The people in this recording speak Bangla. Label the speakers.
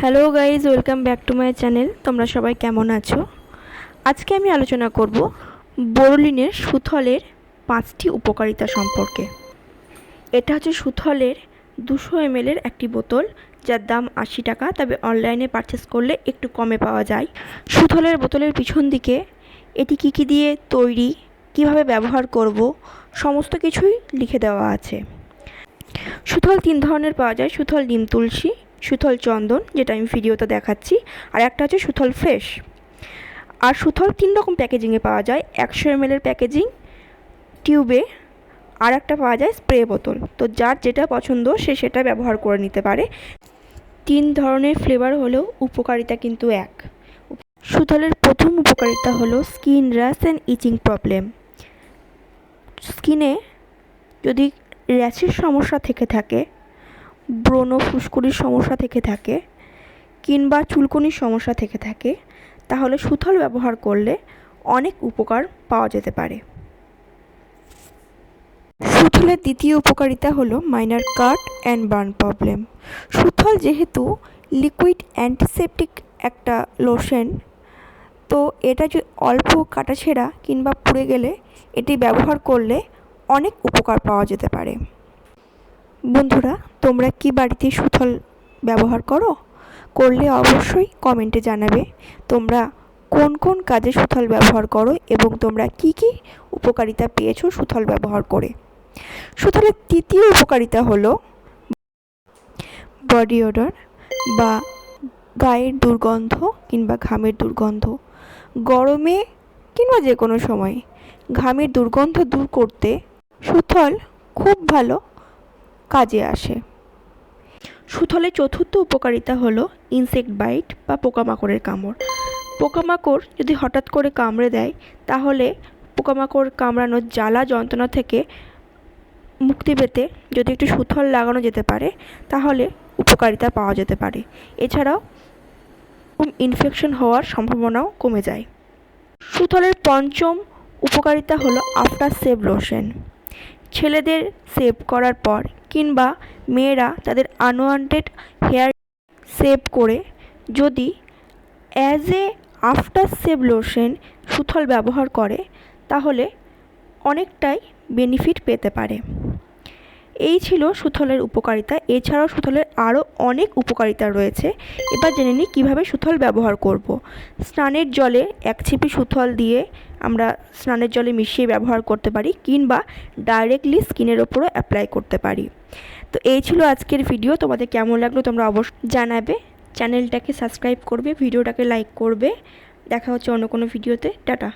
Speaker 1: Hello guys, welcome back to my channel. তোমরা সবাই কেমন আছো? আজকে আমি আলোচনা করব বোরোলিনের সুথলের 5টি উপকারিতা সম্পর্কে। এটা হচ্ছে সুথলের 200 ml একটি বোতল, যার দাম 80 টাকা, তবে অনলাইনে পারচেস করলে একটু কমে পাওয়া যায়। সুথলের বোতলের পিছন দিকে এটি কী দিয়ে তৈরি, কিভাবে ব্যবহার করব, সমস্ত কিছুই লিখে দেওয়া আছে। সুথল 3 ধরনের পাওয়া যায়: সুথল নিম তুলসী, সুথল চন্দন, যেটা আমি ভিডিওতে দেখাচ্ছি, আর একটা হচ্ছে সুথল ফ্রেশ। আর সুথল 3 রকম প্যাকেজিংয়ে পাওয়া যায়: 100 ml প্যাকেজিং, টিউবে, আর একটা পাওয়া যায় স্প্রে বোতল। তো যার যেটা পছন্দ সে সেটা ব্যবহার করে নিতে পারে। 3 ধরনের ফ্লেভার হলেও উপকারিতা কিন্তু এক। সুথলের প্রথম উপকারিতা হলো skin rash and itching problem. স্কিনে যদি র্যাশের সমস্যা থেকে থাকে, ব্রণ ফুসকুড়ির সমস্যা থেকে থাকে, কিংবা চুলকুনির সমস্যা থেকে থাকে, তাহলে সুথল ব্যবহার করলে অনেক উপকার পাওয়া যেতে পারে। সুথলের দ্বিতীয় উপকারিতা হলো minor cut and burn problem. Suthol যেহেতু লিকুইড অ্যান্টিসেপটিক একটা লোশন, তো এটা যে অল্প কাটাছেঁড়া কিংবা পুড়ে গেলে এটি ব্যবহার করলে অনেক উপকার পাওয়া যেতে পারে। বন্ধুরা, তোমরা কি বাড়িতে সুথল ব্যবহার করো? করলে অবশ্যই কমেন্টে জানাবে তোমরা কোন কোন কাজে সুথল ব্যবহার করো এবং তোমরা কি কি উপকারিতা পেয়েছো সুথল ব্যবহার করে। সুথলের তৃতীয় উপকারিতা হলো বডি ওডর বা গায়ের দুর্গন্ধ কিংবা ঘামের দুর্গন্ধ। গরমে কিংবা যে কোনো সময় ঘামের দুর্গন্ধ দূর করতে সুথল খুব ভালো কাজে আসে। সুথলের চতুর্থ উপকারিতা হলো ইনসেক্ট বাইট বা পোকামাকড়ের কামড়। পোকামাকড় যদি হঠাৎ করে কামড়ে দেয়, তাহলে পোকামাকড় কামড়ানোর জ্বালা যন্ত্রণা থেকে মুক্তি পেতে যদি একটু সুথল লাগানো যেতে পারে, তাহলে উপকারিতা পাওয়া যেতে পারে। এছাড়াও ইনফেকশন হওয়ার সম্ভাবনাও কমে যায়। সুথলের পঞ্চম উপকারিতা হলো আফটার শেভ লোশন। ছেলেদের শেভ করার পর কিংবা মেয়েরা তাদের আনওয়ান্টেড হেয়ার শেভ করে যদি as a after shave lotion Suthol ব্যবহার করে, তাহলে অনেকটাই বেনিফিট পেতে পারে। এই ছিল সুথলের উপকারিতা। এছাড়াও সুথলের আরও অনেক উপকারিতা রয়েছে। এবার জেনে নিই কীভাবে সুথল ব্যবহার করব। স্নানের জলে 1 ছিপি সুথল দিয়ে আমরা স্নানের জলে মিশিয়ে ব্যবহার করতে পারি, কিংবা ডাইরেক্টলি স্কিনের ওপরও অ্যাপ্লাই করতে পারি। তো এই ছিল আজকের ভিডিও। তোমাদের কেমন লাগলো তোমরা অবশ্যই জানাবে। চ্যানেলটাকে সাবস্ক্রাইব করবে, ভিডিওটাকে লাইক করবে। দেখা হচ্ছে অন্য কোনো ভিডিওতে। টাটা।